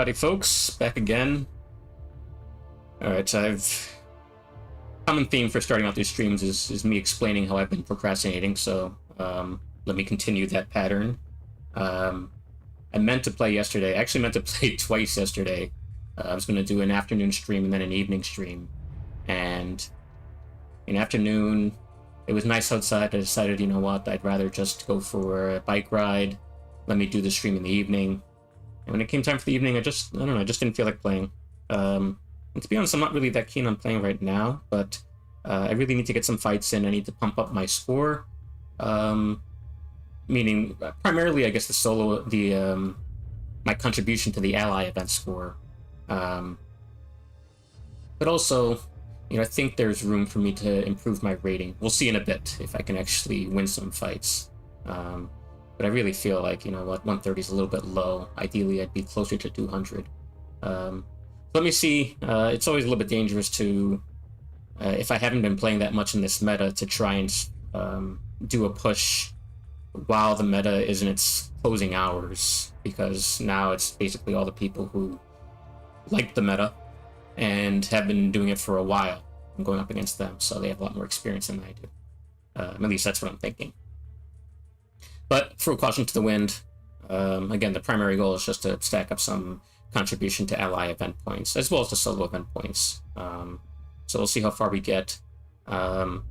Howdy folks, back again. Alright, common theme for starting out these streams is me explaining how I've been procrastinating, so let me continue that pattern. I meant to play yesterday, I actually meant to play twice yesterday. I was going to do an afternoon stream and then an evening stream. And in afternoon, it was nice outside. I decided, you know what, I'd rather just go for a bike ride. Let me do the stream in the evening. And when it came time for the evening, I don't know, I just didn't feel like playing. And to be honest, I'm not really that keen on playing right now, but I really need to get some fights in. I need to pump up my score. Meaning, primarily, I guess, my contribution to the ally event score. But also, you know, I think there's room for me to improve my rating. We'll see in a bit if I can actually win some fights. But I really feel like, you know what, 130 is a little bit low. Ideally, I'd be closer to 200. Let me see. It's always a little bit dangerous to, if I haven't been playing that much in this meta, to try and do a push while the meta is in its closing hours, because now it's basically all the people who like the meta and have been doing it for a while. I'm going up against them, so they have a lot more experience than I do. At least that's what I'm thinking. But throw caution to the wind. Again, the primary goal is just to stack up some contribution to ally event points, as well as the solo event points. So we'll see how far we get. And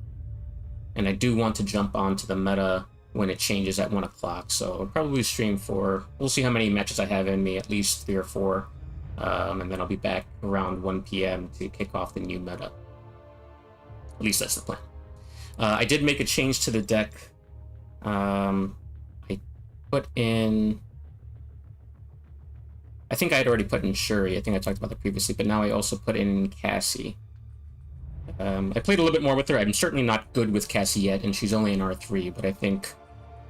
I do want to jump onto the meta when it changes at 1 o'clock, so I'll probably stream we'll see how many matches I have in me, at least 3 or 4. And then I'll be back around 1 p.m. to kick off the new meta. At least that's the plan. I did make a change to the deck. I put in... I think I had already put in Shuri. I think I talked about that previously, but now I also put in Cassie. I played a little bit more with her. I'm certainly not good with Cassie yet, and she's only in R3, but I think,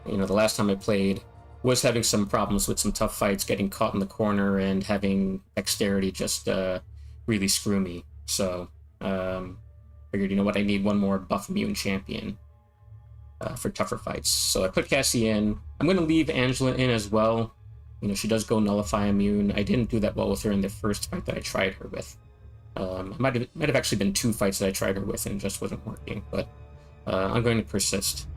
you know, the last time I played was having some problems with some tough fights, getting caught in the corner, and having dexterity just really screw me. So, figured, you know what, I need one more buff immune champion for tougher fights. So I put Cassie in. I'm going to leave Angela in as well. You know, she does go nullify immune. I didn't do that well with her in the first fight that I tried her with. It might have actually been 2 fights that I tried her with and it just wasn't working, but I'm going to persist.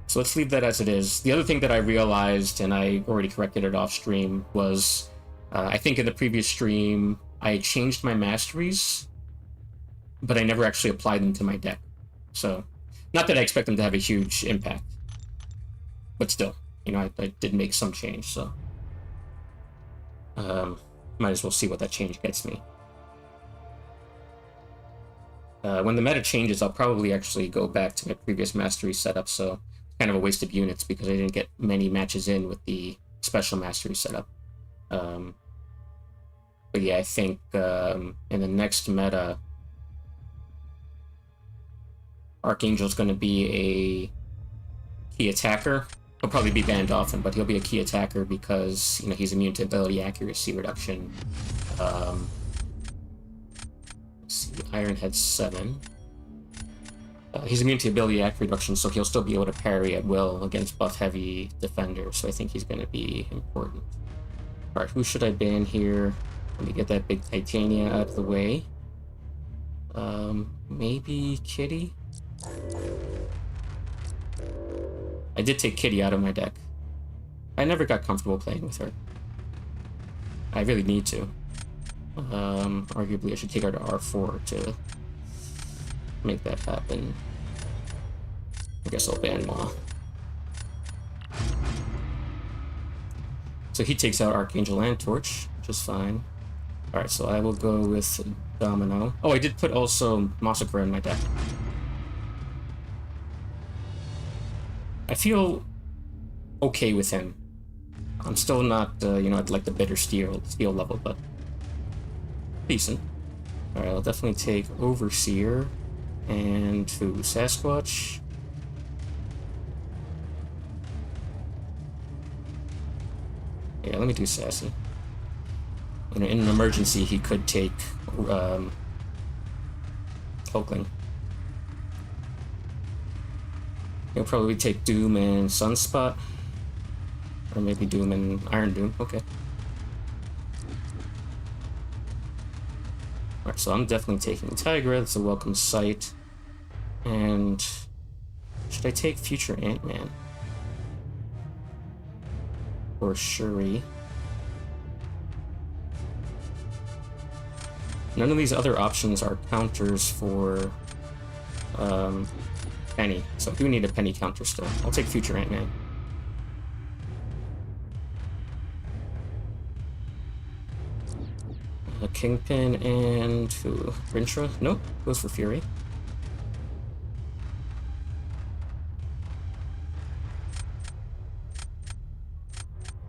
So let's leave that as it is. The other thing that I realized, and I already corrected it off stream, was I think in the previous stream I changed my masteries, but I never actually applied them to my deck. So, not that I expect them to have a huge impact, but still, you know, I did make some change, so might as well see what that change gets me. When the meta changes, I'll probably actually go back to my previous mastery setup, so it's kind of a waste of units because I didn't get many matches in with the special mastery setup. But yeah, I think in the next meta, Archangel's going to be a key attacker. He'll probably be banned often, but he'll be a key attacker because, you know, he's immune to ability accuracy reduction. Iron Head 7. He's immune to ability accuracy reduction, so he'll still be able to parry at will against buff-heavy defenders, so I think he's going to be important. Alright, who should I ban here? Let me get that big Titania out of the way. Maybe Kitty? I did take Kitty out of my deck. I never got comfortable playing with her. I really need to. Arguably I should take her to R4 to make that happen. I guess I'll ban Ma. So he takes out Archangel and Torch, which is fine. Alright, so I will go with Domino. Oh, I did put also Massacre in my deck. I feel okay with him. I'm still not, you know, at like the bitter steel level, but decent. Alright, I'll definitely take Overseer and Sasquatch. Yeah, let me do Sassy. You know, in an emergency, he could take Hulkling. He'll probably take Doom and Sunspot. Or maybe Doom and Iron Doom. Okay. Alright, so I'm definitely taking Tigra. That's a welcome sight. And should I take future Ant-Man? Or Shuri? None of these other options are counters for Penny, so I do need a Penny counter still. I'll take future Ant-Man. Kingpin and who? Rintra? Nope, goes for Fury.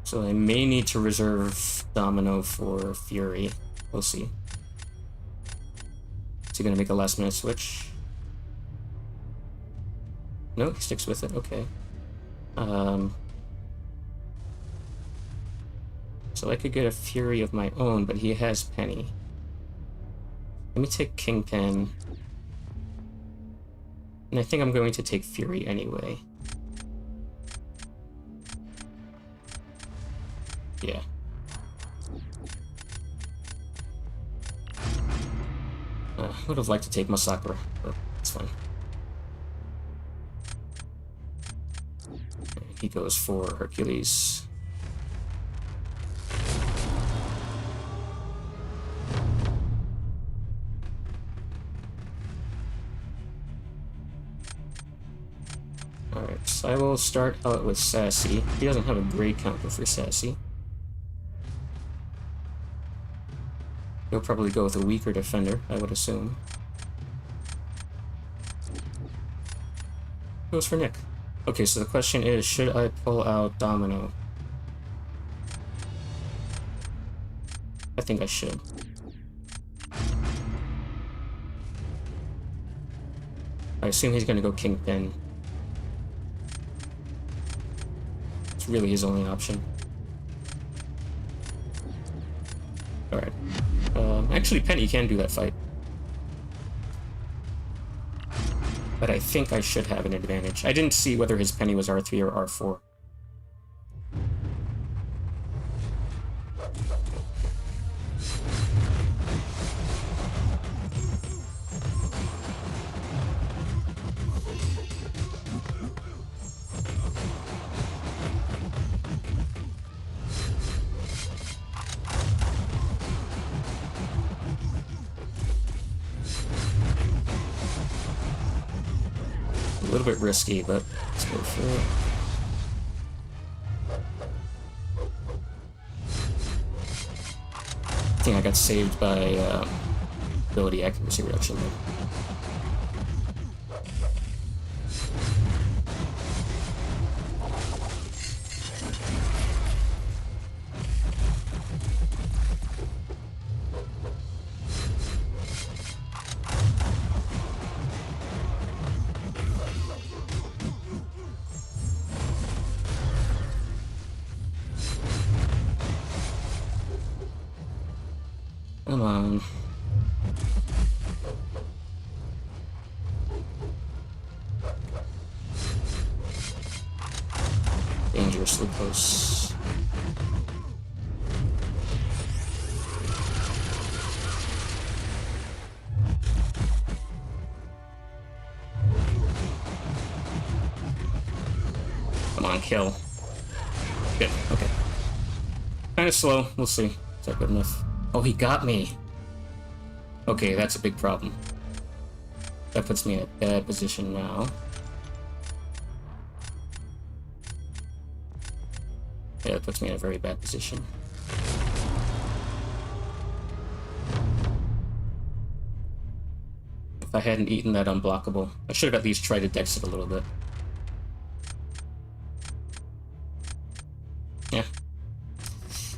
So I may need to reserve Domino for Fury. We'll see. Is he gonna make a last minute switch? No, he sticks with it, okay. So I could get a Fury of my own, but he has Penny. Let me take Kingpin. And I think I'm going to take Fury anyway. Yeah. I would have liked to take Masakura, but it's fine. He goes for Hercules. Alright, so I will start out with Sassy. He doesn't have a great counter for Sassy. He'll probably go with a weaker defender, I would assume. Goes for Nick. Okay, so the question is, should I pull out Domino? I think I should. I assume he's gonna go Kingpin. It's really his only option. Alright. Actually, Penny can do that fight. But I think I should have an advantage. I didn't see whether his Penny was R3 or R4. A little bit risky, but let's go for it. I think I got saved by ability accuracy reduction there. Come on. Dangerously close. Come on, kill. Good, okay. Kinda slow, we'll see. Is that good enough? Oh, he got me. Okay, that's a big problem. That puts me in a bad position now. Yeah, that puts me in a very bad position. If I hadn't eaten that unblockable, I should have at least tried to dex it a little bit. Yeah.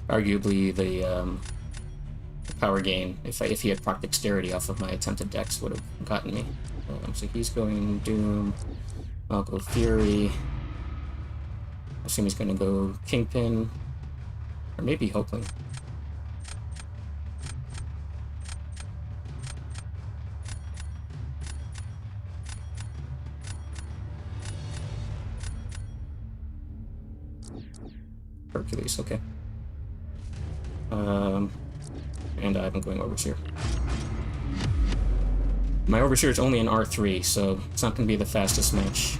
Arguably, the power gain, if he had proc dexterity off of my attempted dex, would have gotten me. So he's going Doom. I'll go Fury. I assume he's going to go Kingpin. Or maybe Hulkling. Hercules, okay. And I'm going over here. My Overseer is only an R3, so it's not going to be the fastest match.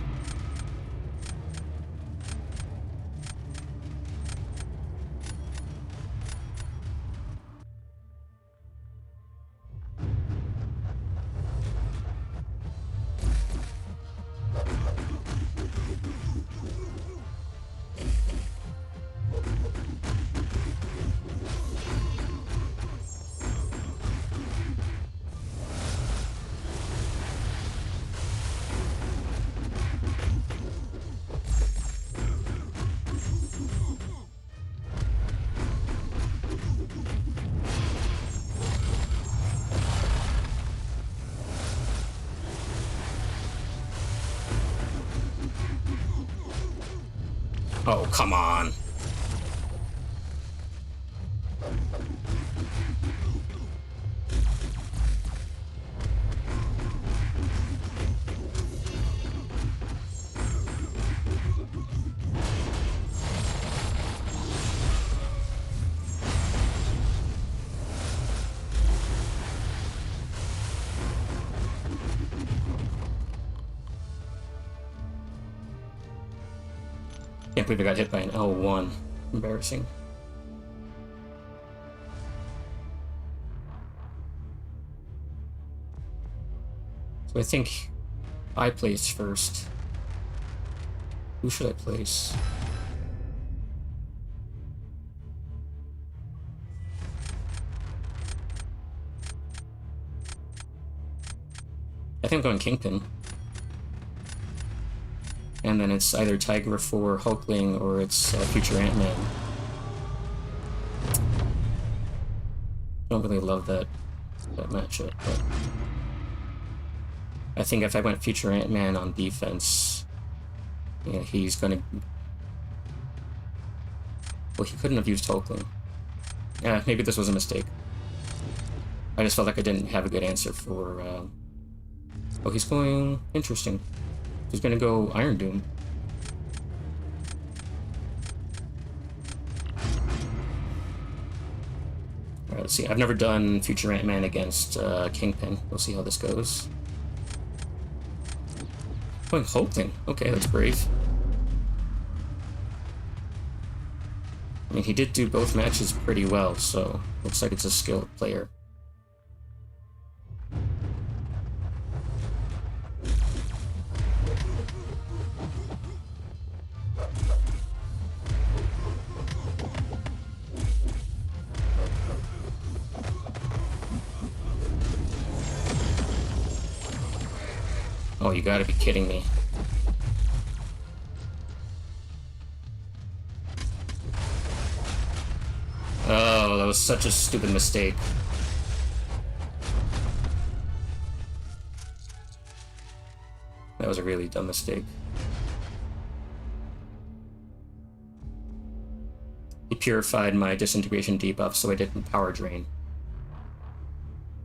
Oh, come on. Can't believe I got hit by an L1. Embarrassing. So I think I place first. Who should I place? I think I'm going Kingpin. And then it's either Tiger for Hulkling or it's Future Ant-Man. Don't really love that matchup, but I think if I went Future Ant-Man on defense, yeah, he's gonna. Well, he couldn't have used Hulkling. Yeah, maybe this was a mistake. I just felt like I didn't have a good answer for. Oh, he's going. Interesting. He's gonna go Iron Doom. Alright, let's see. I've never done Future Ant-Man against Kingpin. We'll see how this goes. Going Hulkling. Okay, that's brave. I mean, he did do both matches pretty well, so looks like it's a skilled player. Oh, you gotta be kidding me. Oh, that was such a stupid mistake. That was a really dumb mistake. He purified my disintegration debuff so I didn't power drain.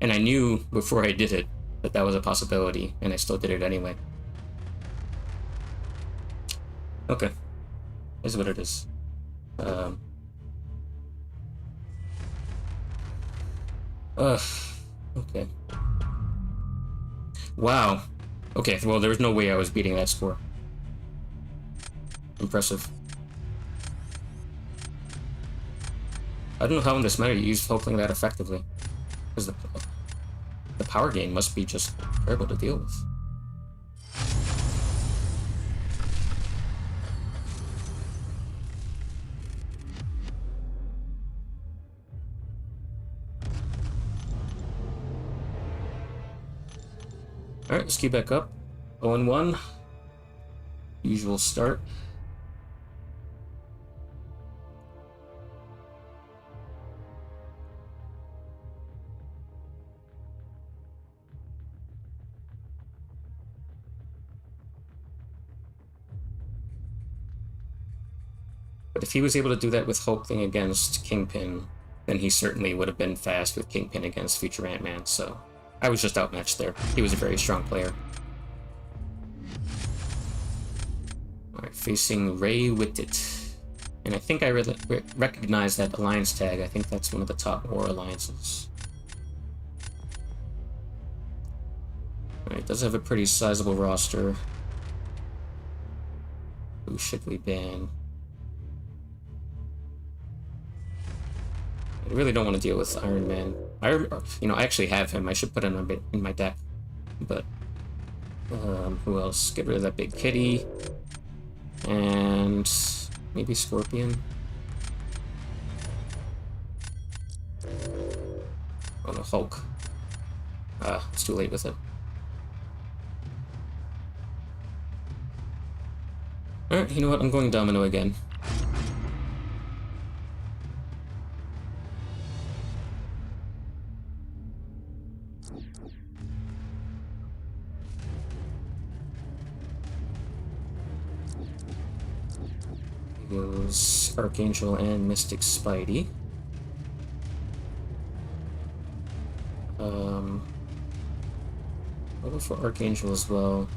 And I knew before I did it that that was a possibility, and I still did it anyway. Okay. This is what it is. Okay. Wow. Okay, well, there was no way I was beating that score. Impressive. I don't know how in this meta you use Hulkling that effectively. Because the power gain must be just terrible to deal with. Alright, let's keep back up. 0-1. Usual start. But if he was able to do that with Hulkling against Kingpin, then he certainly would have been fast with Kingpin against Future Ant-Man, so I was just outmatched there. He was a very strong player. Alright, facing Ray Wittit. And I think I recognize that alliance tag. I think that's one of the top war alliances. Alright, does have a pretty sizable roster. Who should we ban? I really don't want to deal with Iron Man. I actually have him. I should put him in my deck. But who else? Get rid of that big kitty. And maybe Scorpion. Oh no, Hulk. It's too late with it. Alright, you know what? I'm going Domino again. Goes Archangel and Mystic Spidey. I'll go for Archangel as well.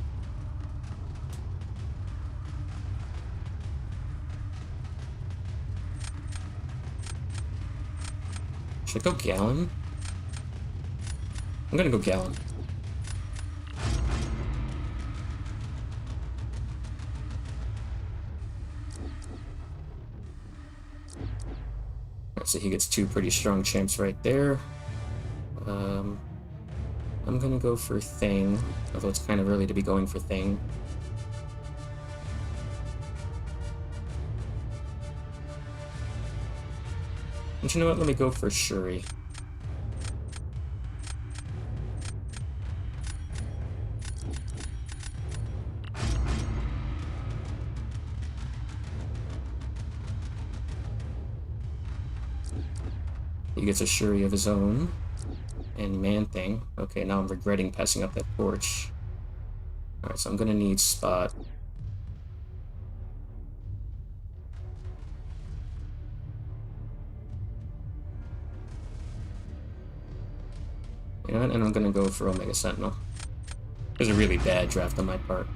Should I go Gallon? I'm gonna go Gallon. So he gets two pretty strong champs right there. I'm gonna go for Thing, although it's kind of early to be going for Thing. And you know what? Let me go for Shuri. He gets a Shuri of his own. And Man-Thing. Okay, now I'm regretting passing up that torch. Alright, so I'm gonna need Spot. You know what? And I'm gonna go for Omega Sentinel. It was a really bad draft on my part.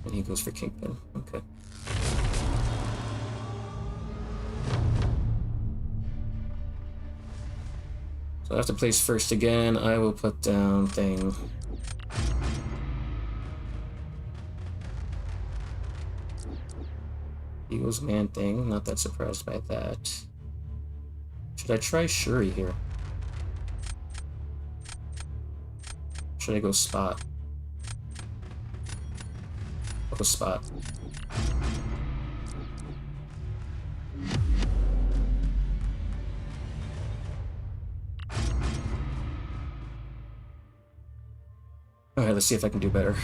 And he goes for Kingpin. Okay. So I have to place first again. I will put down Thing. He goes Man-Thing. Not that surprised by that. Should I try Shuri here? Should I go Spot? I'll go Spot. Alright, let's see if I can do better.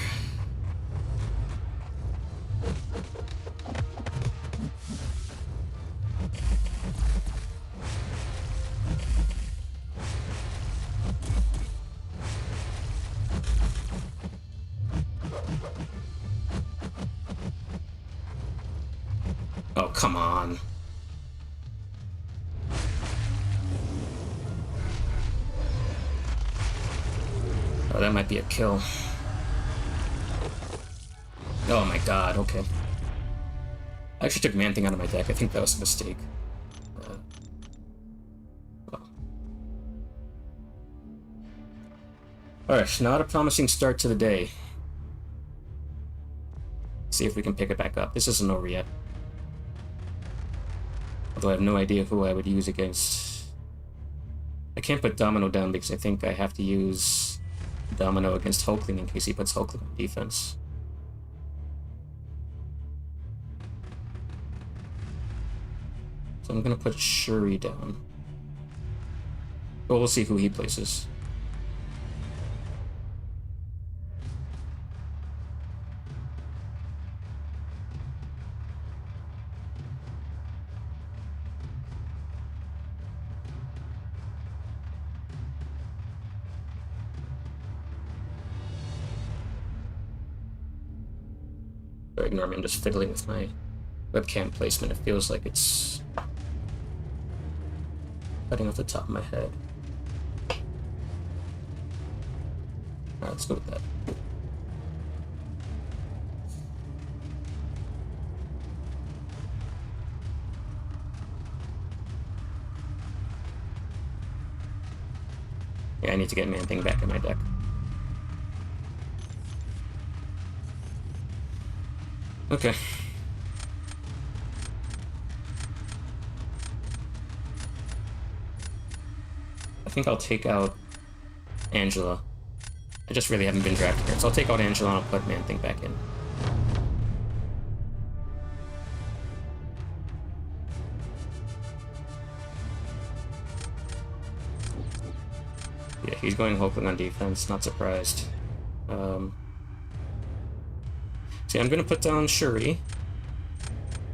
Oh, come on. Oh, that might be a kill. Oh my god, okay. I actually took Man-Thing out of my deck. I think that was a mistake. Well. Alright, not a promising start to the day. See if we can pick it back up. This isn't over yet. Although I have no idea who I would use against. I can't put Domino down because I think I have to use Domino against Hulkling in case he puts Hulkling on defense. So I'm gonna put Shuri down. But we'll see who he places. Ignore me, I'm just fiddling with my webcam placement. It feels like it's cutting off the top of my head. Alright, let's go with that. Yeah, I need to get Man-Thing back in my deck. Okay. I think I'll take out Angela. I just really haven't been drafted here, so I'll take out Angela and I'll put Man-Thing back in. Yeah, he's going Hulkling on defense, not surprised. See, I'm gonna put down Shuri.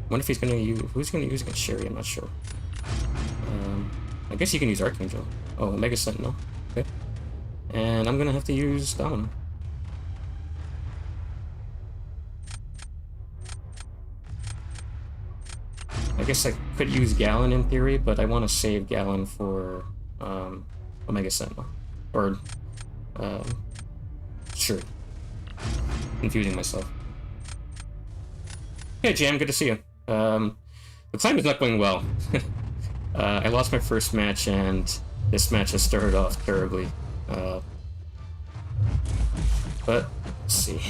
Wonder if he's gonna use... Who's gonna use against Shuri? I'm not sure. I guess you can use Archangel. Oh, Omega Sentinel. Okay. And I'm gonna have to use Domino. I guess I could use Gallon in theory, but I want to save Gallon for Omega Sentinel. Or, sure. Confusing myself. Hey, Jam, good to see you. The climb is not going well. I lost my first match, and this match has started off terribly. But, let's see.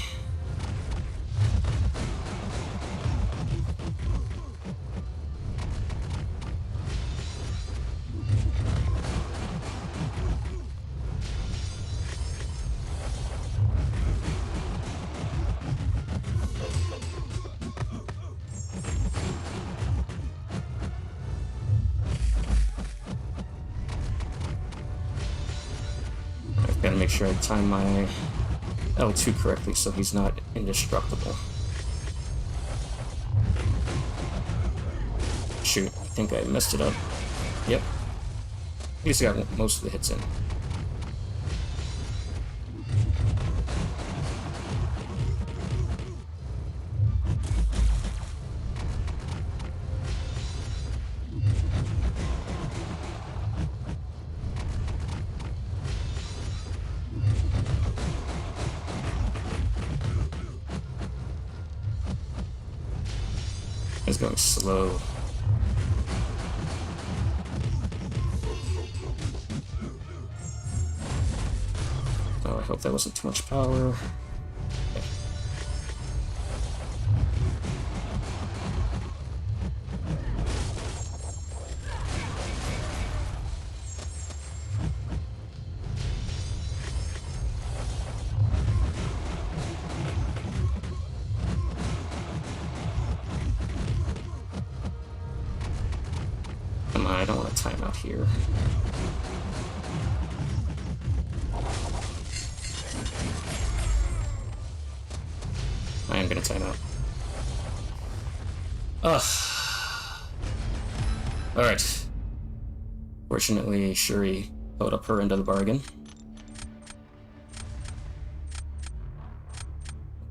Gotta make sure I time my L2 correctly so he's not indestructible. Shoot, I think I messed it up. Yep. At least I got most of the hits in. It's going slow. Oh, I hope that wasn't too much power. Okay. I don't want to time out here. I am going to time out. Ugh. Alright. Fortunately, Shuri held up her end of the bargain.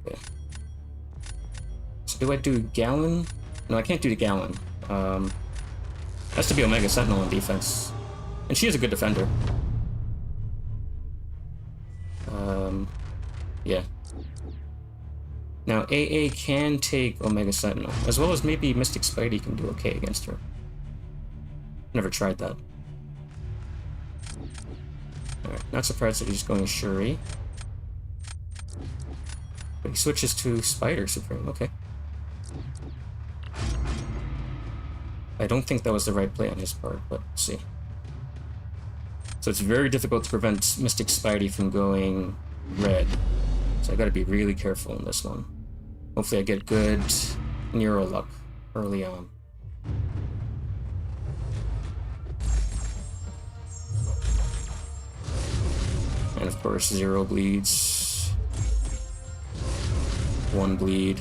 Okay. So do I do Gallon? No, I can't do the Gallon. Has to be Omega Sentinel in defense. And she is a good defender. Yeah. Now, AA can take Omega Sentinel, as well as maybe Mystic Spidey can do okay against her. Never tried that. Alright, not surprised that he's going Shuri. But he switches to Spider Supreme, okay. I don't think that was the right play on his part, but let's see. So it's very difficult to prevent Mystic Spidey from going red. So I gotta be really careful in this one. Hopefully I get good Neuro luck early on. And of course, 0 bleeds. 1 bleed.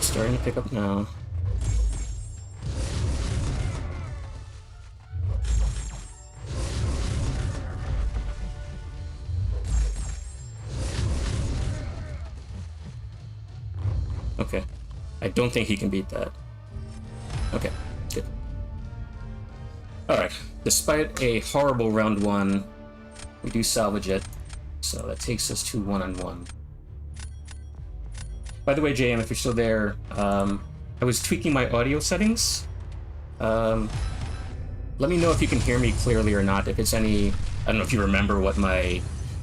Starting to pick up now. Okay. I don't think he can beat that. Okay, good. Alright. Despite a horrible round 1, we do salvage it. So that takes us to 1-on-1. By the way, JM, if you're still there, I was tweaking my audio settings. Let me know if you can hear me clearly or not. If it's any, I don't know if you remember what my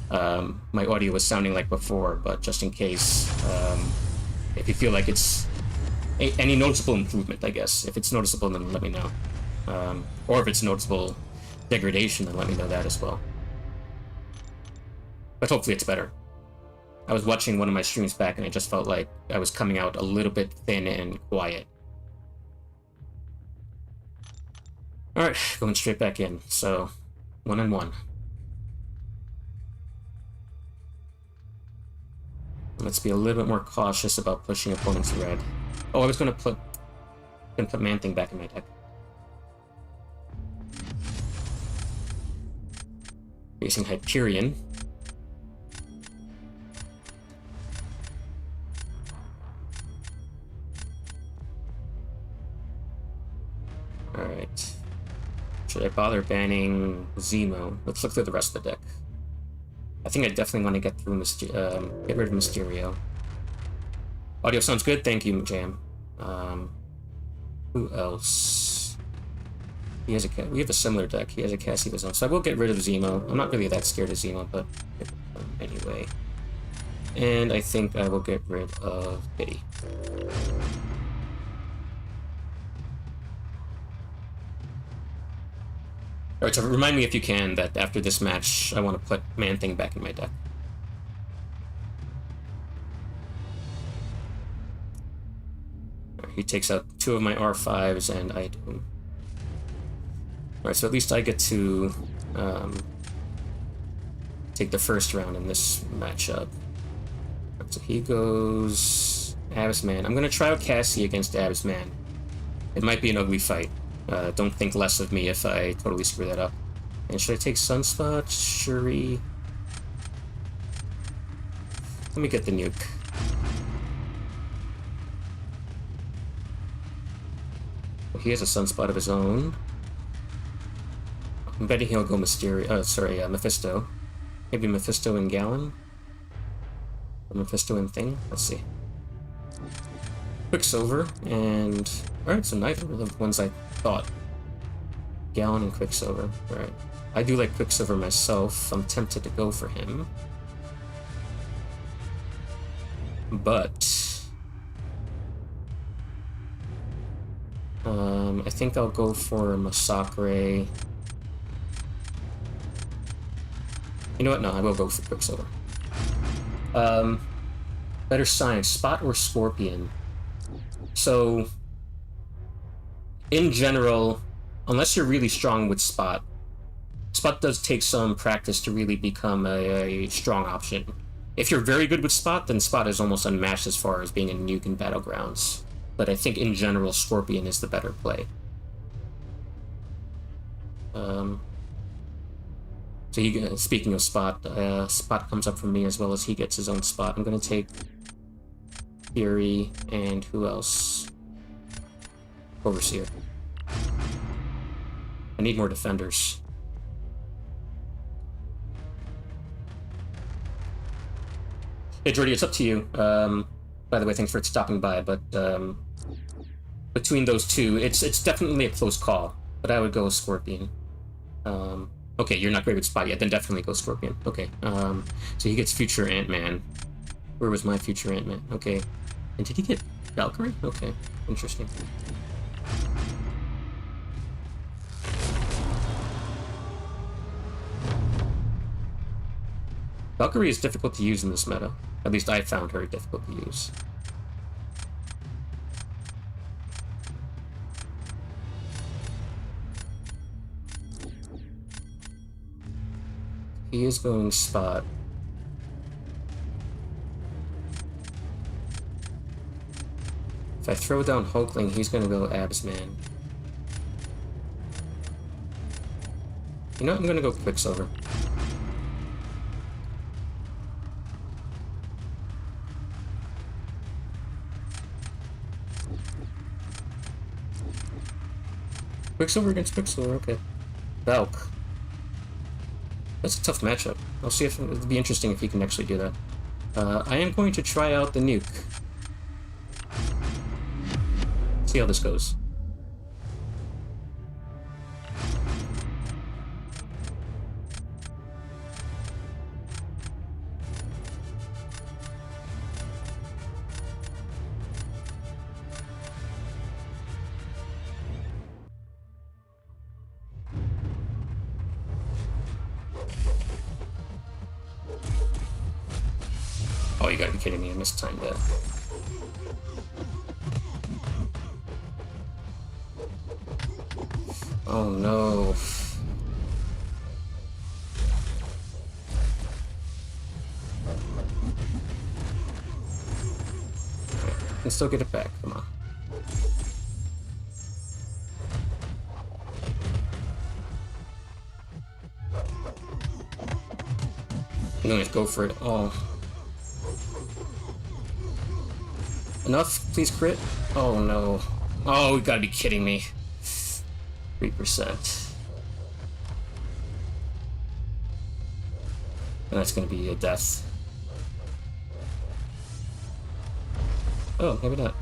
my audio was sounding like before, but just in case, if you feel like it's any noticeable improvement, I guess. If it's noticeable, then let me know. Or if it's noticeable degradation, then let me know that as well. But hopefully it's better. I was watching one of my streams back and I just felt like I was coming out a little bit thin and quiet. Alright, going straight back in. So, 1-on-1. Let's be a little bit more cautious about pushing opponents red. Oh, I was gonna put Man-Thing back in my deck. Facing Hyperion. Alright. Should I bother banning Zemo? Let's look through the rest of the deck. I think I definitely want to get through get rid of Mysterio. Audio sounds good, thank you, Jam. Who else? We have a similar deck. He has a Cassie of his own, so I will get rid of Zemo. I'm not really that scared of Zemo, but anyway. And I think I will get rid of Biddy. Alright, so remind me if you can that after this match, I want to put Man-Thing back in my deck. Right, he takes out 2 of my R5s, and I do. Alright, so at least I get to take the first round in this matchup. Right, so he goes Absman. I'm going to try out Cassie against Absman. It might be an ugly fight. Don't think less of me if I totally screw that up. And should I take Sunspot? Shuri? Let me get the nuke. Well, he has a Sunspot of his own. I'm betting he'll go Mephisto. Maybe Mephisto and Gallon? Or Mephisto and Thing? Let's see. Quicksilver, and... Alright, so neither were the ones I thought. Gallon and Quicksilver. Alright. I do like Quicksilver myself. I'm tempted to go for him. But... I think I'll go for Massacre. You know what? No, I will go for Quicksilver. Better science, Spot or Scorpion? So, in general, unless you're really strong with Spot, Spot does take some practice to really become a strong option. If you're very good with Spot, then Spot is almost unmatched as far as being a nuke in Battlegrounds. But I think in general, Scorpion is the better play. So speaking of Spot, Spot comes up for me as well as he gets his own spot. I'm going to take Fury and who else? Overseer. I need more defenders. Hey Jordy, it's up to you. By the way, thanks for stopping by, but between those two, it's definitely a close call, but I would go with Scorpion. Okay, you're not great with Spot yet, then definitely go Scorpion. Okay, so he gets future Ant-Man. Where was my future Ant-Man? Okay, and did he get Valkyrie? Okay, interesting. Valkyrie is difficult to use in this meta. At least I found her difficult to use. He is going Spot. If I throw down Hulkling, he's gonna go Absman. You know what? I'm gonna go Quicksilver. Quicksilver against Quicksilver, okay. Valk. That's a tough matchup. I'll see if it'd be interesting if he can actually do that. I am going to try out the nuke. See how this goes. Oh, you gotta be kidding me, I mistimed that. Oh no. I can still get it back, come on. I'm gonna go for it all. Enough? Please crit? Oh no. Oh, you gotta be kidding me. 3%. And that's gonna be a death. Oh, maybe not.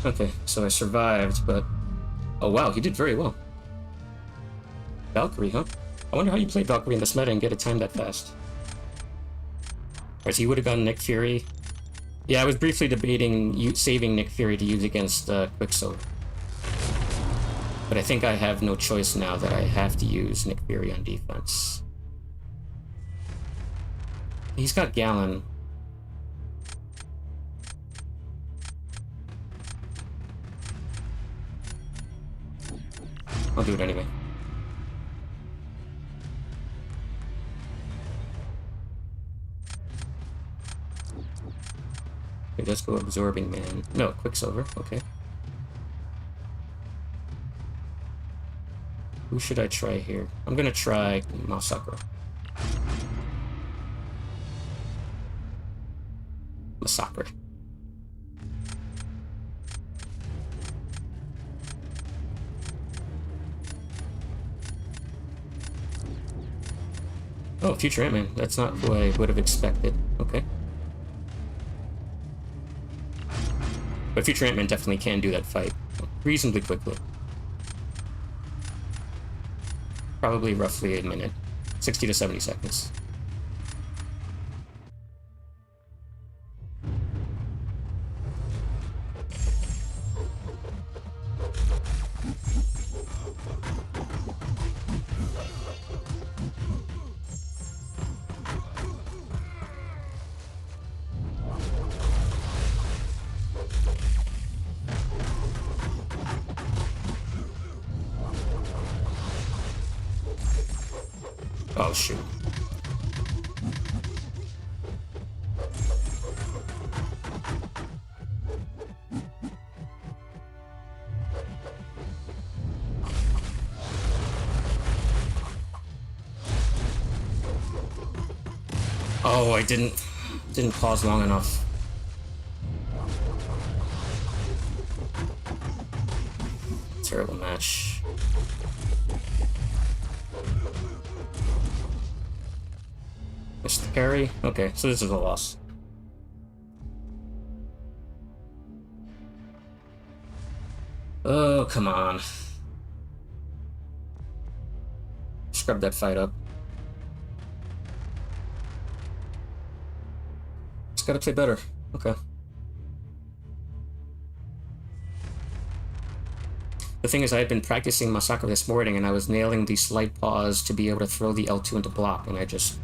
Okay, so I survived, but... Oh wow, he did very well. Valkyrie, huh? I wonder how you play Valkyrie in this meta and get it timed that fast. Alright, so you would have gone Nick Fury. Yeah, I was briefly debating saving Nick Fury to use against Quicksilver. But I think I have no choice now that I have to use Nick Fury on defense. He's got Gallon. I'll do it anyway. Okay, let's go Absorbing Man. No, Quicksilver, okay. Who should I try here? I'm gonna try Masakura. Massacre. Oh, Future Ant-Man. That's not who I would have expected. Okay. But Future Ant-Man definitely can do that fight reasonably quickly. Probably roughly a minute. 60 to 70 seconds. Oh, shoot. Oh, I didn't pause long enough. Terrible match. Missed the parry? Okay, so this is a loss. Oh, come on. Scrub that fight up. Just gotta play better. Okay. The thing is, I had been practicing Massacre this morning, and I was nailing the slight pause to be able to throw the L2 into block, and I just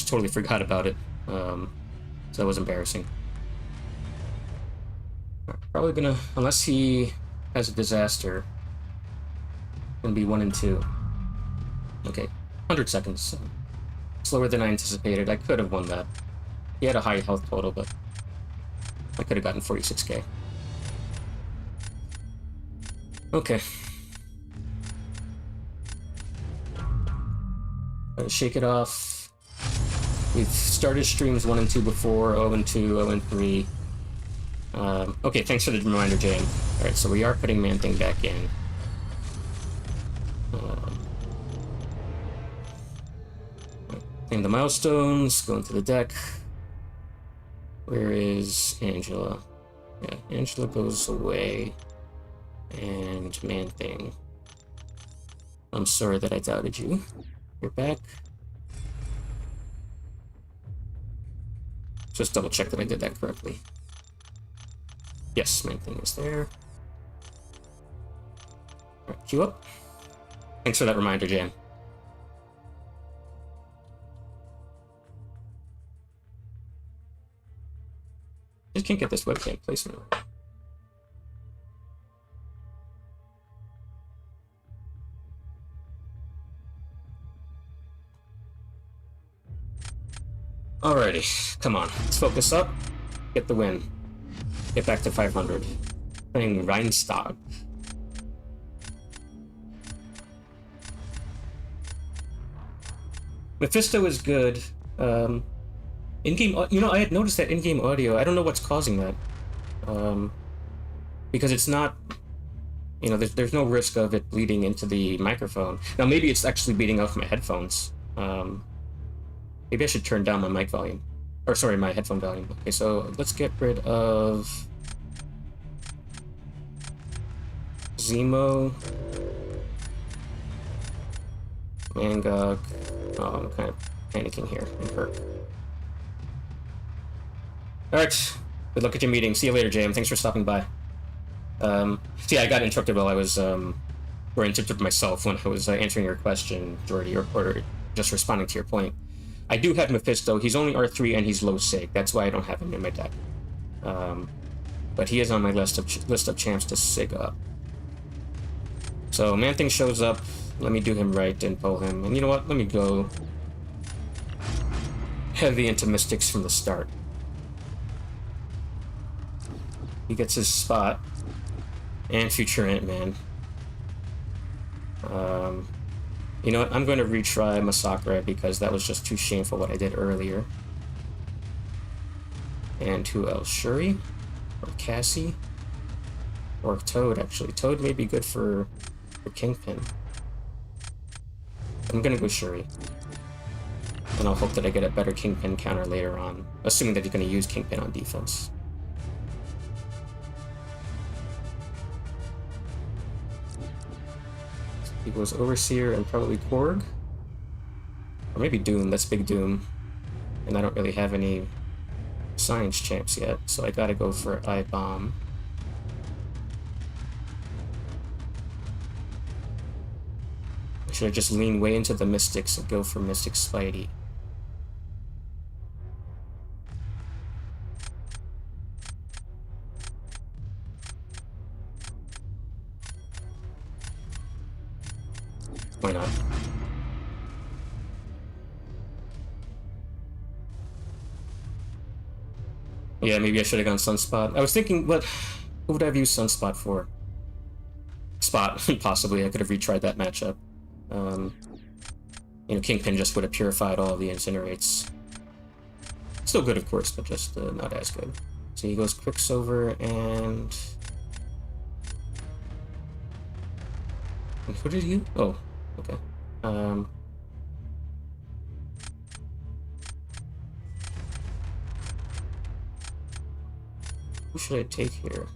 totally forgot about it. So that was embarrassing. Probably gonna, unless he has a disaster, gonna be 1 and 2. Okay, 100 seconds. Slower than I anticipated. I could have won that. He had a high health total, but I could have gotten 46k. Okay. Gotta shake it off. We've started streams 1 and 2 before, 0 and 2, 0 and 3. Okay, thanks for the reminder, Jane. Alright, so we are putting Man-Thing back in. Claim the milestones, go into the deck. Where is Angela? Yeah, Angela goes away. And Man-Thing. I'm sorry that I doubted you. You're back. Just double check that I did that correctly. Yes, Man-Thing is there. Alright, queue up. Thanks for that reminder, Jan. Just can't get this webcam placement. Alrighty, come on. Let's focus up. Get the win. Get back to 500. Playing Reinstag. Mephisto is good. In-game, you know, I had noticed that in-game audio. I don't know what's causing that. Because it's not, you know, there's no risk of it bleeding into the microphone. Now, maybe it's actually bleeding out from my headphones. Maybe I should turn down my mic volume. Or, sorry, my headphone volume. Okay, so let's get rid of Zemo. Mangog. Oh, I'm kind of panicking here. And Kirk. Alright. Good luck at your meeting. See you later, JM. Thanks for stopping by. See, I got interrupted while I was, or interrupted myself when I was answering your question, Jordy, or just responding to your point. I do have Mephisto. He's only R3 and he's low sig. That's why I don't have him in my deck. But he is on my list of champs to sig up. So Man-Thing shows up. Let me do him right and pull him. And you know what? Let me go heavy into Mystics from the start. He gets his spot. And future Ant-Man. You know what? I'm going to retry Masakra because that was just too shameful what I did earlier. And who else? Shuri? Or Cassie? Or Toad, actually. Toad may be good for Kingpin. I'm gonna go Shuri. And I'll hope that I get a better Kingpin counter later on. Assuming that he's gonna use Kingpin on defense. He goes Overseer and probably Korg. Or maybe Doom, that's Big Doom. And I don't really have any science champs yet, so I gotta go for I-Bomb. Should I just lean way into the Mystics and go for Mystic Spidey? Why not? Yeah, maybe I should have gone Sunspot. I was thinking, what would I have used Sunspot for? Spot, possibly. I could have retried that matchup. You know, Kingpin just would have purified all of the Incinerates. Still good, of course, but just not as good. So he goes Quicksilver and who did he? Oh, okay. Who should I take here?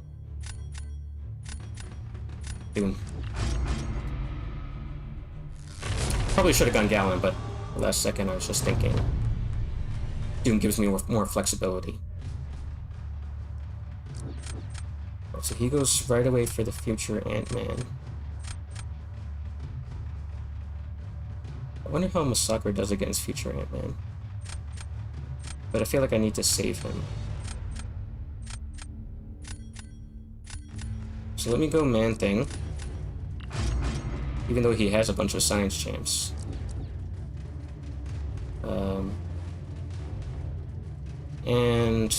Doom. Probably should have gone Gallon, but the last second I was just thinking Doom gives me more flexibility. So he goes right away for the future Ant-Man. I wonder how Masakra does against future Ant-Man. But I feel like I need to save him. So let me go Man-Thing. Even though he has a bunch of science champs. And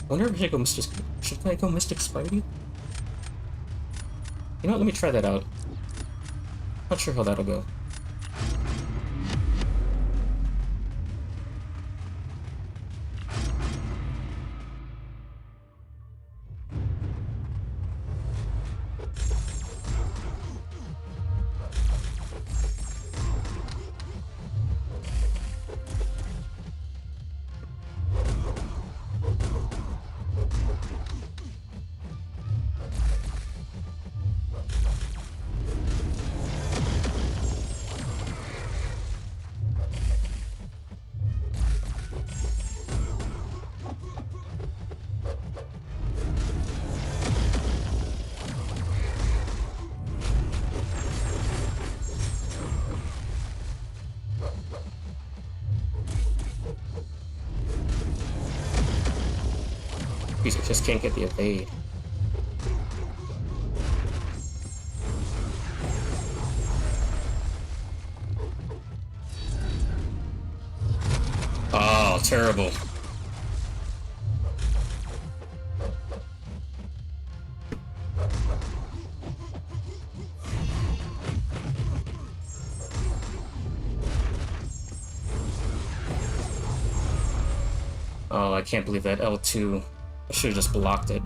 I wonder if I should go should I go Mystic Spidey? You know what, let me try that out. Not sure how that'll go. Jeez, I just can't get the evade. Oh, terrible. Oh, I can't believe that L2. I should have just blocked it.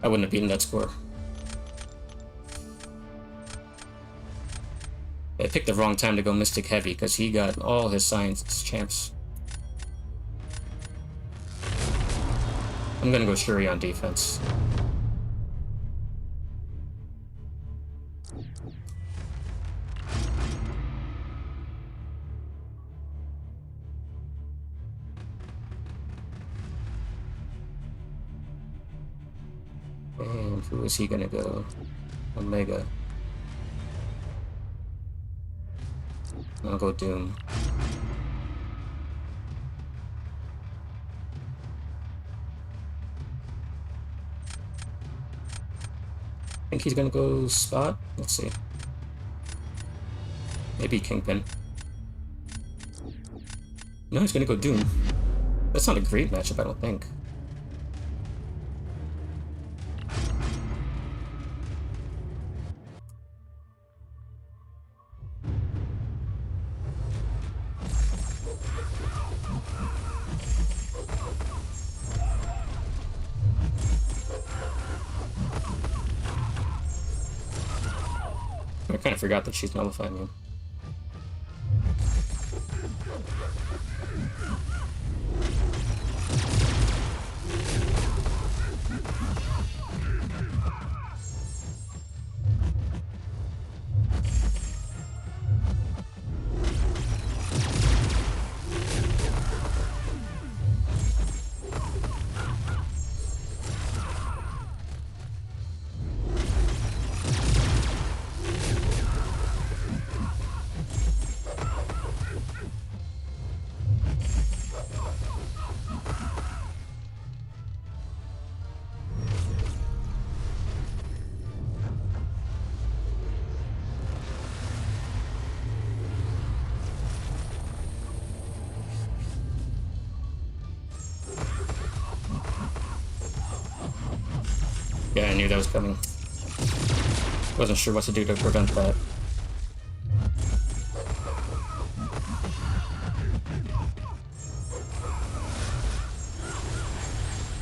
I wouldn't have beaten that score. I picked the wrong time to go Mystic Heavy because he got all his science champs. I'm gonna go Shuri on defense. And who is he gonna go? Omega. I'll go Doom. I think he's gonna go Spot. Let's see. Maybe Kingpin. No, he's gonna go Doom. That's not a great matchup, I don't think. I kind of forgot that she's nullifying you. Yeah, I knew that was coming. Wasn't sure what to do to prevent that.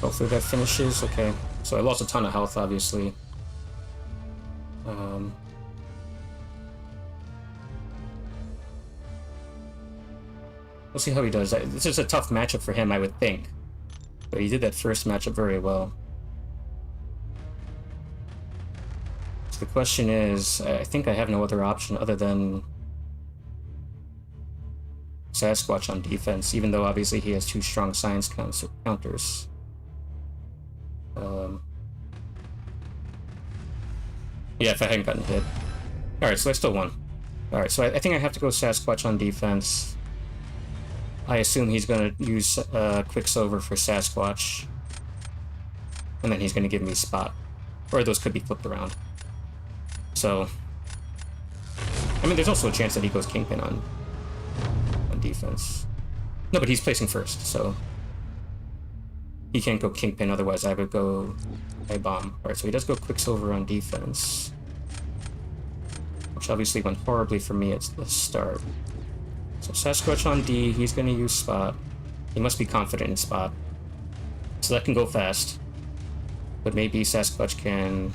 Hopefully that finishes. Okay, so I lost a ton of health, obviously. We'll see how he does. This is a tough matchup for him, I would think. But he did that first matchup very well. So the question is, I think I have no other option other than Sasquatch on defense, even though obviously he has 2 strong science counters. Yeah, if I hadn't gotten hit. Alright, so I still won. Alright, so I think I have to go Sasquatch on defense. I assume he's going to use Quicksilver for Sasquatch. And then he's going to give me Spot. Or those could be flipped around. So, I mean, there's also a chance that he goes Kingpin on defense. No, but he's placing first, so he can't go Kingpin, otherwise I would go I-Bomb. Alright, so he does go Quicksilver on defense. Which obviously went horribly for me at the start. So Sasquatch on D, he's going to use Spot. He must be confident in Spot. So that can go fast. But maybe Sasquatch can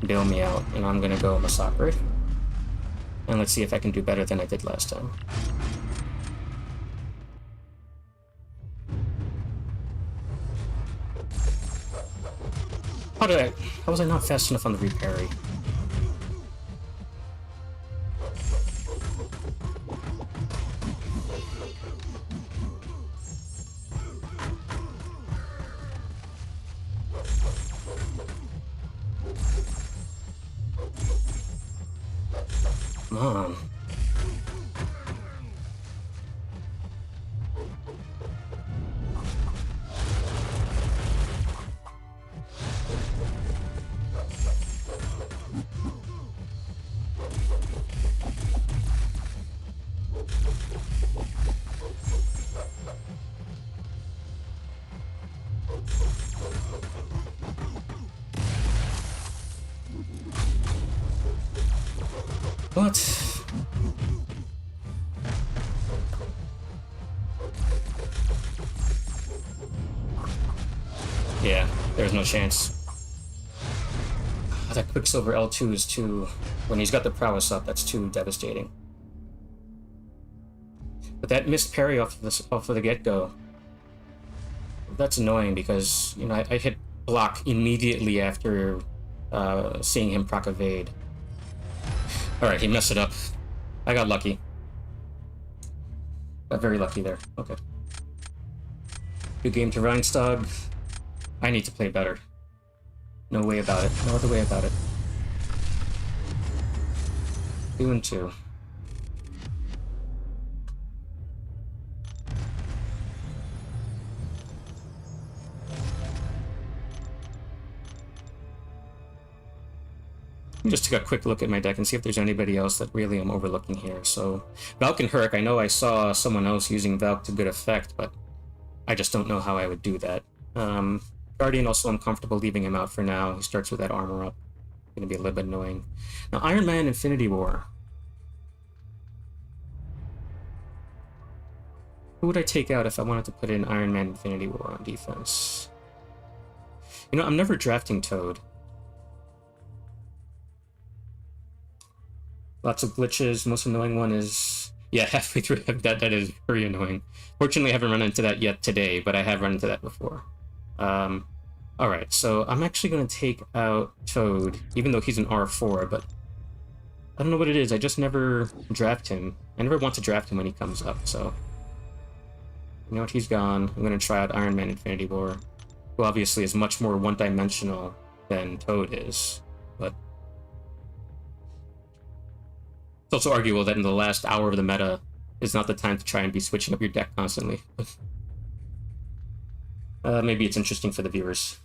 bail me out, and I'm going to go Massacre. And let's see if I can do better than I did last time. How was I not fast enough on the reparry? Come on. But yeah, there's no chance. That Quicksilver L2 is too... When he's got the prowess up, that's too devastating. But that missed parry off of the get-go. That's annoying because, you know, I hit block immediately after seeing him proc evade. Alright, he messed it up. I got lucky. Got very lucky there. Okay. Good game to Reinstag. I need to play better. No way about it. No other way about it. 2 and 2. Just take a quick look at my deck and see if there's anybody else that really I'm overlooking here. So, Valk and Hurk, I know I saw someone else using Valk to good effect, but I just don't know how I would do that. Guardian, also I'm comfortable leaving him out for now. He starts with that armor up. Gonna be a little bit annoying. Now, Iron Man Infinity War. Who would I take out if I wanted to put in Iron Man Infinity War on defense? You know, I'm never drafting Toad. Lots of glitches. Most annoying one is... Yeah, halfway through that is very annoying. Fortunately, I haven't run into that yet today, but I have run into that before. Alright, so I'm actually going to take out Toad, even though he's an R4, but I don't know what it is. I just never draft him. I never want to draft him when he comes up, so... You know what? He's gone. I'm going to try out Iron Man Infinity War, who obviously is much more one-dimensional than Toad is, but... It's also arguable that in the last hour of the meta is not the time to try and be switching up your deck constantly. Maybe it's interesting for the viewers.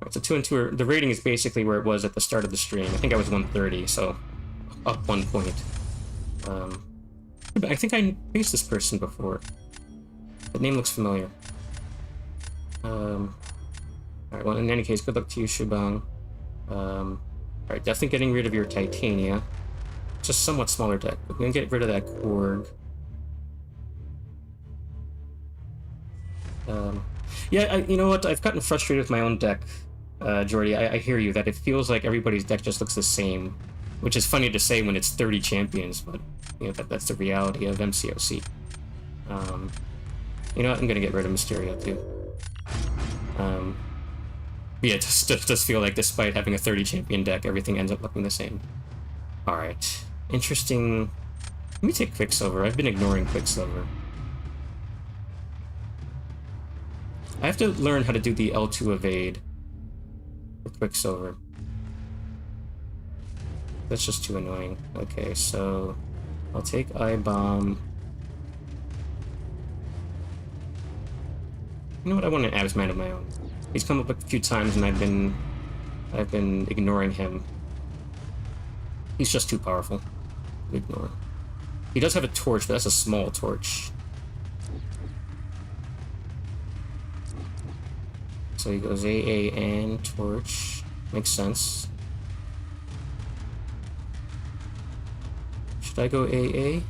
Right, so 2 and 2 are, the rating is basically where it was at the start of the stream. I think I was 130, so up 1 point. I think I faced this person before. The name looks familiar. Alright, well, in any case, good luck to you, Shubang. Alright, definitely getting rid of your Titania. It's a somewhat smaller deck. We're gonna get rid of that Korg. Yeah, you know what? I've gotten frustrated with my own deck, Jordy. I hear you, that it feels like everybody's deck just looks the same. Which is funny to say when it's 30 champions, but, you know, that's the reality of MCOC. You know what? I'm gonna get rid of Mysterio, too. Yeah, it just does feel like despite having a 30 champion deck, everything ends up looking the same. Alright. Interesting. Let me take Quicksilver. I've been ignoring Quicksilver. I have to learn how to do the L2 evade with Quicksilver. That's just too annoying. Okay, so I'll take I-Bomb. You know what? I want an Absman of my own. He's come up a few times and I've been ignoring him. He's just too powerful to ignore. He does have a torch, but that's a small torch. So he goes AA and torch. Makes sense. Should I go AA?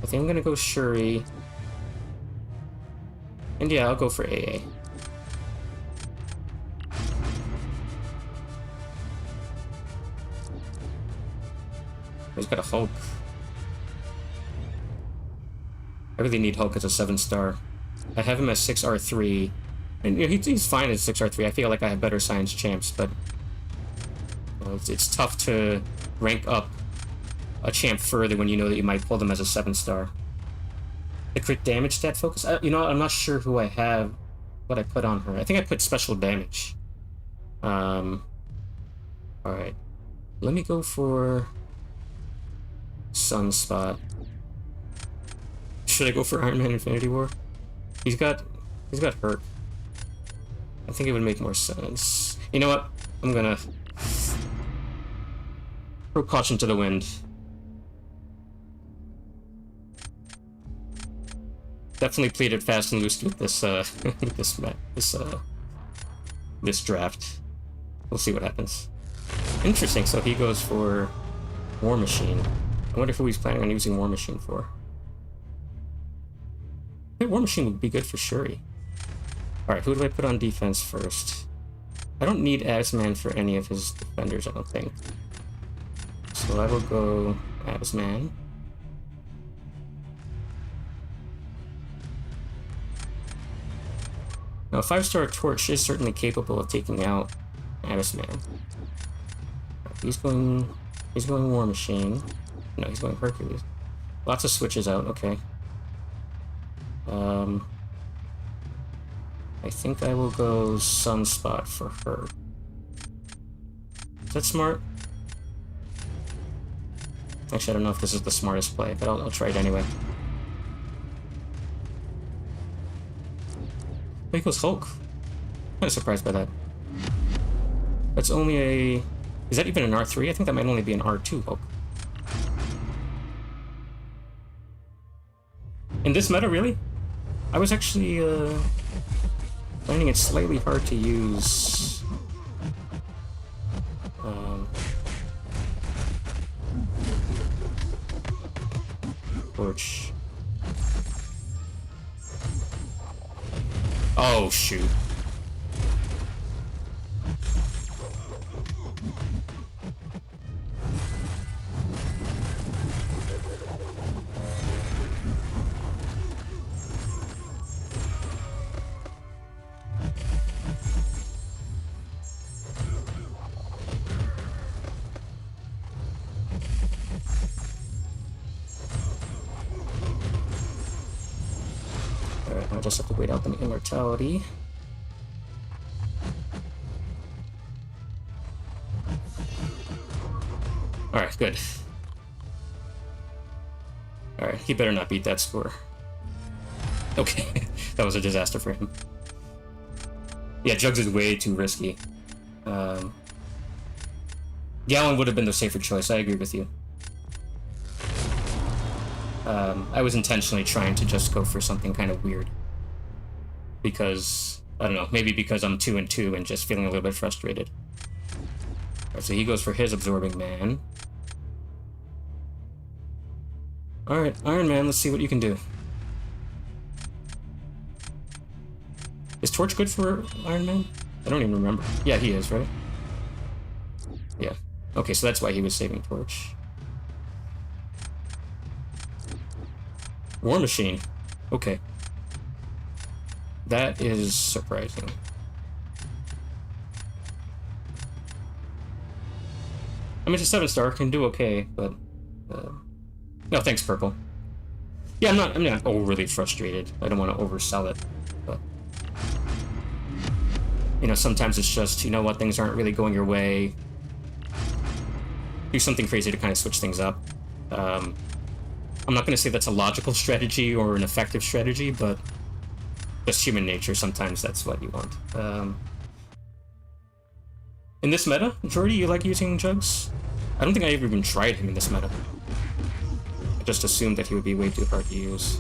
I think I'm gonna go Shuri. And yeah, I'll go for AA. He's got a Hulk. I really need Hulk as a 7-star. I have him as 6R3. And you know, he's fine as 6R3. I feel like I have better science champs, but it's tough to rank up a champ further when you know that you might pull them as a 7-star. The crit damage stat focus? You know, I'm not sure who I have, what I put on her. I think I put special damage. Alright. Let me go for Sunspot. Should I go for Iron Man Infinity War? He's got Hurt. I think it would make more sense. You know what? I'm gonna throw caution to the wind. Definitely played it fast and loose with this this draft. We'll see what happens. Interesting. So he goes for War Machine. I wonder who he's planning on using War Machine for. I think War Machine would be good for Shuri. All right, who do I put on defense first? I don't need Asman for any of his defenders, I don't think. So I will go Asman. Now, 5-star Torch is certainly capable of taking out Asman. He's going War Machine. No, he's going Hercules. Lots of switches out, okay. I think I will go Sunspot for her. Is that smart? Actually, I don't know if this is the smartest play, but I'll try it anyway. Oh, he goes Hulk. Kind of surprised by that. That's only a... Is that even an R3? I think that might only be an R2 Hulk. In this meta, really? I was actually finding it slightly hard to use. Torch. Oh, shoot. I just have to wait out the immortality. Alright, good. Alright, he better not beat that score. Okay, that was a disaster for him. Yeah, Jugs is way too risky. Gallon would have been the safer choice, I agree with you. I was intentionally trying to just go for something kind of weird. Because, I don't know, maybe because I'm 2-2 and just feeling a little bit frustrated. Alright, so he goes for his Absorbing Man. Alright, Iron Man, let's see what you can do. Is Torch good for Iron Man? I don't even remember. Yeah, he is, right? Yeah. Okay, so that's why he was saving Torch. War Machine. Okay. That is surprising. I mean, it's a 7-star, can do okay, but... No, thanks, Purple. Yeah, I'm not overly frustrated. I don't want to oversell it, but... You know, sometimes it's just, you know what, things aren't really going your way. Do something crazy to kind of switch things up. I'm not going to say that's a logical strategy or an effective strategy, but... Just human nature, sometimes that's what you want. In this meta, Jordy, you like using Jugs? I don't think I ever even tried him in this meta. I just assumed that he would be way too hard to use.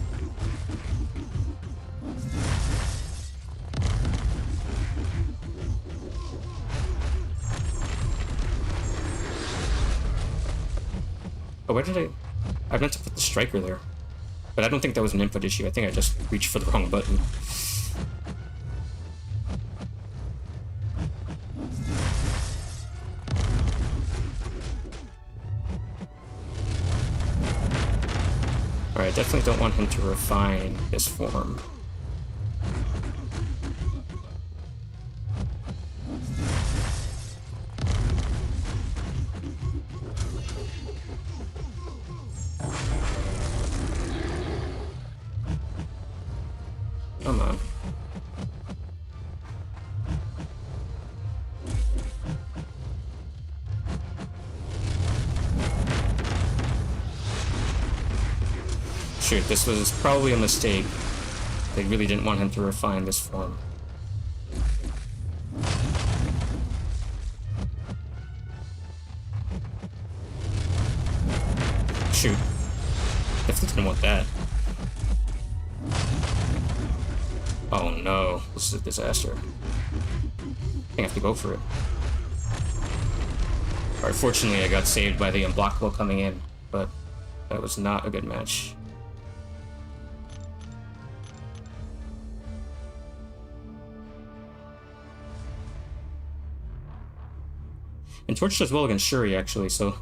Oh, where did I meant to put the striker there. But I don't think that was an input issue. I think I just reached for the wrong button. Alright, I definitely don't want him to refine his form. Come on. Shoot, this was probably a mistake. They really didn't want him to refine this form. Shoot. Definitely didn't want that. Oh no, this is a disaster. I have to go for it. Alright, fortunately I got saved by the unblockable coming in, but that was not a good match. And Torch does well against Shuri, actually, so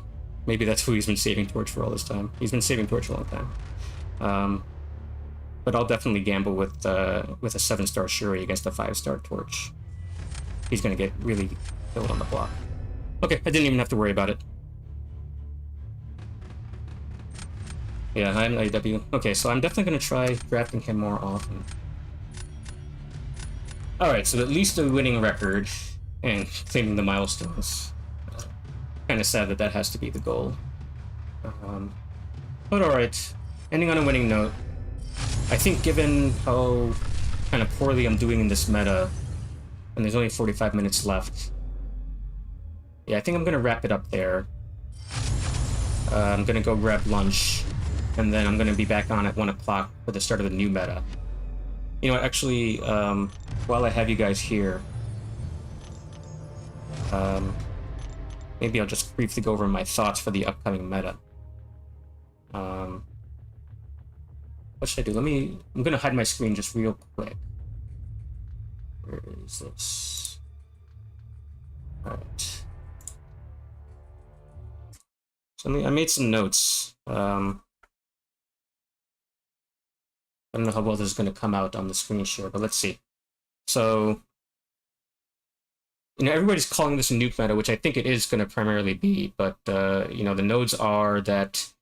maybe that's who he's been saving Torch for all this time. He's been saving Torch for a long time. But I'll definitely gamble with a 7-star Shuri against a 5-star Torch. He's gonna get really killed on the block. Okay, I didn't even have to worry about it. Yeah, I'm AW. Okay, so I'm definitely gonna try drafting him more often. Alright, so at least a winning record and claiming the milestones. Kind of sad that that has to be the goal. But alright, ending on a winning note. I think given how kind of poorly I'm doing in this meta, and there's only 45 minutes left, yeah, I think I'm gonna wrap it up there. I'm gonna go grab lunch, and then I'm gonna be back on at 1 o'clock for the start of the new meta. You know what, actually, while I have you guys here, maybe I'll just briefly go over my thoughts for the upcoming meta. What should I do? I'm gonna hide my screen just real quick. Where is this? Alright. So I made some notes. I don't know how well this is gonna come out on the screen share, but let's see. So, you know, everybody's calling this a nuke meta, which I think it is gonna primarily be, but, you know, the nodes are that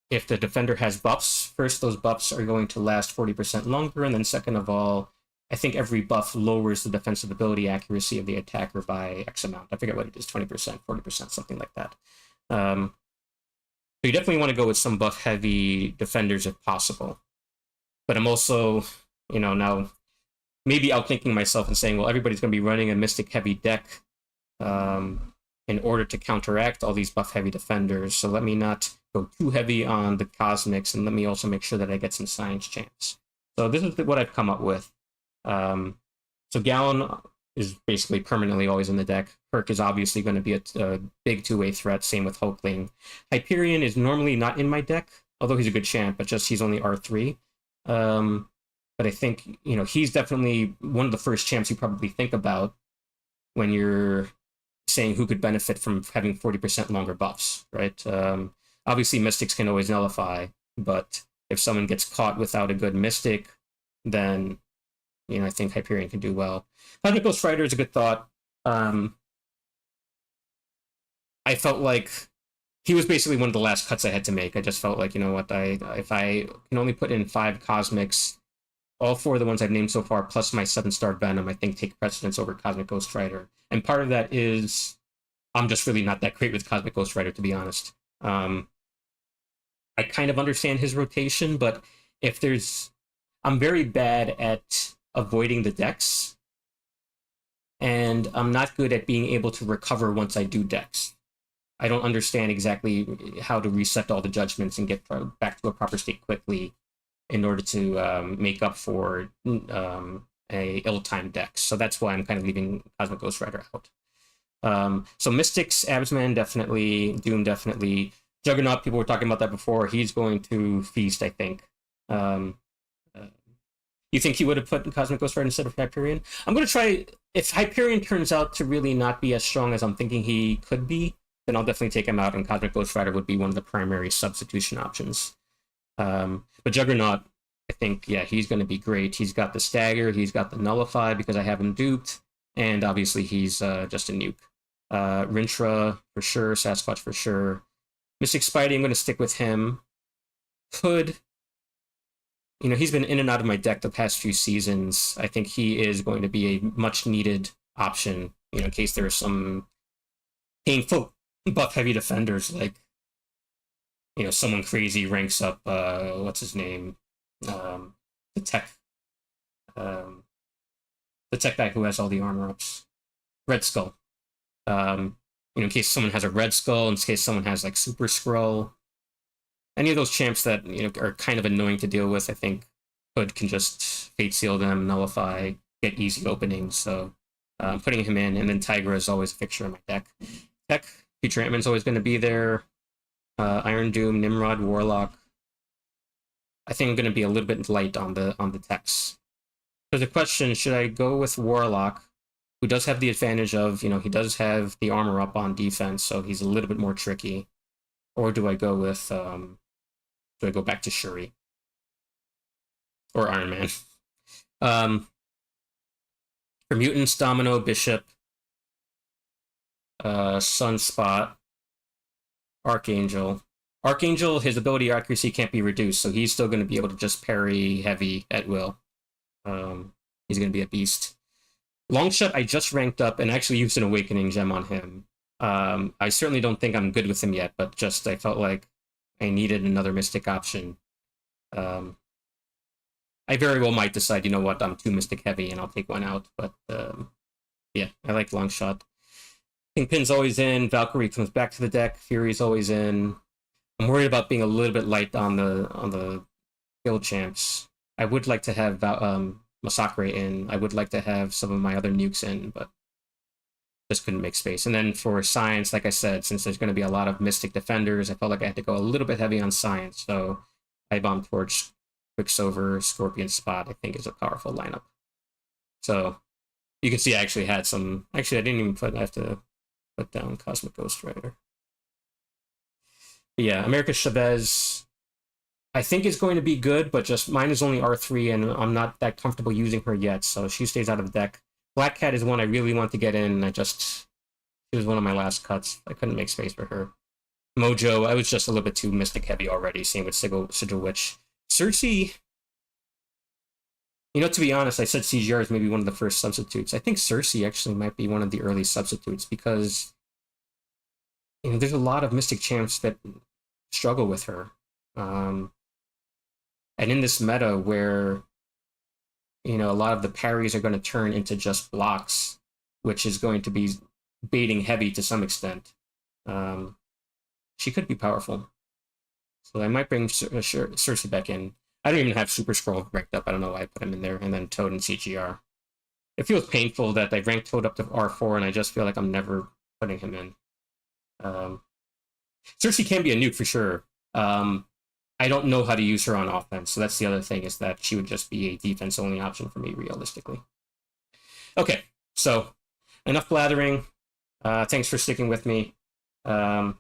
if the defender has buffs, first, those buffs are going to last 40% longer, and then second of all, I think every buff lowers the defensive ability accuracy of the attacker by X amount. I forget what it is, 20%, 40%, something like that. So you definitely want to go with some buff-heavy defenders if possible. But I'm also, you know, now maybe outthinking myself and saying, well, everybody's going to be running a Mystic-heavy deck in order to counteract all these buff-heavy defenders, so let me not go too heavy on the Cosmics, and let me also make sure that I get some Science champs. So this is what I've come up with. So Gallon is basically permanently always in the deck. Perk is obviously going to be a big two-way threat, same with Hulkling. Hyperion is normally not in my deck, although he's a good champ, but just he's only R3. But I think, you know, he's definitely one of the first champs you probably think about when you're saying who could benefit from having 40% longer buffs, right? Obviously, Mystics can always nullify, but if someone gets caught without a good Mystic, then, you know, I think Hyperion can do well. Cosmic Ghost Rider is a good thought. I felt like he was basically one of the last cuts I had to make. I just felt like, you know what, if I can only put in 5 Cosmics, all 4 of the ones I've named so far, plus my 7-star Venom, I think take precedence over Cosmic Ghost Rider. And part of that is I'm just really not that great with Cosmic Ghost Rider, to be honest. I kind of understand his rotation, but if there's... I'm very bad at avoiding the decks, and I'm not good at being able to recover once I do decks. I don't understand exactly how to reset all the judgments and get back to a proper state quickly in order to make up for a ill-timed deck. So that's why I'm kind of leaving Cosmic Ghost Rider out. So Mystics, Absman definitely, Doom definitely. Juggernaut, people were talking about that before. He's going to feast, I think. You think he would have put Cosmic Ghost Rider instead of Hyperion? I'm going to try... If Hyperion turns out to really not be as strong as I'm thinking he could be, then I'll definitely take him out, and Cosmic Ghost Rider would be one of the primary substitution options. But Juggernaut, I think, yeah, he's going to be great. He's got the Stagger, he's got the Nullify because I have him duped, and obviously he's just a nuke. Rintra, for sure. Sasquatch, for sure. Mystic Spidey, I'm going to stick with him. Could... You know, he's been in and out of my deck the past few seasons. I think he is going to be a much-needed option, you know, in case there are some painful buff-heavy defenders, like, you know, someone crazy ranks up, what's his name? The tech guy who has all the armor-ups. Red Skull. You know, in case someone has a Red Skull, in case someone has, like, Super Skrull. Any of those champs that, you know, are kind of annoying to deal with, I think Hood can just Fate Seal them, nullify, get easy openings. So I'm putting him in, and then Tigra is always a fixture in my deck. Future Ant-Man's always going to be there. Iron Doom, Nimrod, Warlock. I think I'm going to be a little bit light on the techs. So the question, should I go with Warlock, who does have the advantage of, he does have the armor up on defense, so he's a little bit more tricky. Or do I go with, do I go back to Shuri? Or Iron Man? For Mutants, Domino, Bishop, Sunspot, Archangel. Archangel, his ability accuracy can't be reduced, so he's still going to be able to just parry heavy at will. He's going to be a beast. Longshot, I just ranked up and actually used an Awakening Gem on him. I certainly don't think I'm good with him yet, but just I felt like I needed another Mystic option. I very well might decide, you know what, I'm too Mystic heavy and I'll take one out, but yeah, I like Longshot. Kingpin's always in, Valkyrie comes back to the deck, Fury's always in. I'm worried about being a little bit light on the guild champs. I would like to have Masakre in. I would like to have some of my other nukes in, but just couldn't make space. And then for Science, like I said, since there's going to be a lot of Mystic defenders, I felt like I had to go a little bit heavy on Science. So I Bomb Torch, Quicksilver, Scorpion Spot, I think is a powerful lineup. So you can see I actually had some... Actually, I didn't even I have to put down Cosmic Ghost Rider. But yeah, America Chavez, I think is going to be good, but just mine is only R3, and I'm not that comfortable using her yet, so she stays out of the deck. Black Cat is one I really want to get in, and she was one of my last cuts. I couldn't make space for her. Mojo, I was just a little bit too Mystic heavy already, same with Sigil Witch. Cersei, to be honest, I said CGR is maybe one of the first substitutes. I think Cersei actually might be one of the early substitutes, because there's a lot of Mystic champs that struggle with her. And in this meta where, a lot of the parries are going to turn into just blocks, which is going to be baiting heavy to some extent, she could be powerful. So I might bring Cersei back in. I don't even have Super Scroll ranked up. I don't know why I put him in there. And then Toad and CGR. It feels painful that I ranked Toad up to R4, and I just feel like I'm never putting him in. Cersei can be a nuke for sure. I don't know how to use her on offense, so that's the other thing, is that she would just be a defense-only option for me, realistically. Okay, so enough blathering. Thanks for sticking with me. I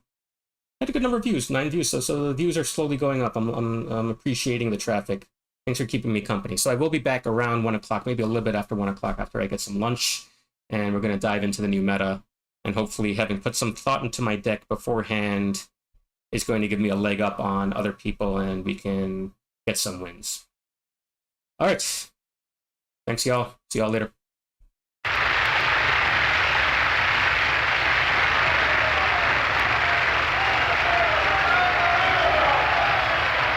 had a good number of views, 9 views, so the views are slowly going up. I'm appreciating the traffic. Thanks for keeping me company. So I will be back around 1 o'clock, maybe a little bit after 1 o'clock, after I get some lunch, and we're going to dive into the new meta, and hopefully having put some thought into my deck beforehand is going to give me a leg up on other people, and we can get some wins. All right. Thanks, y'all. See y'all later.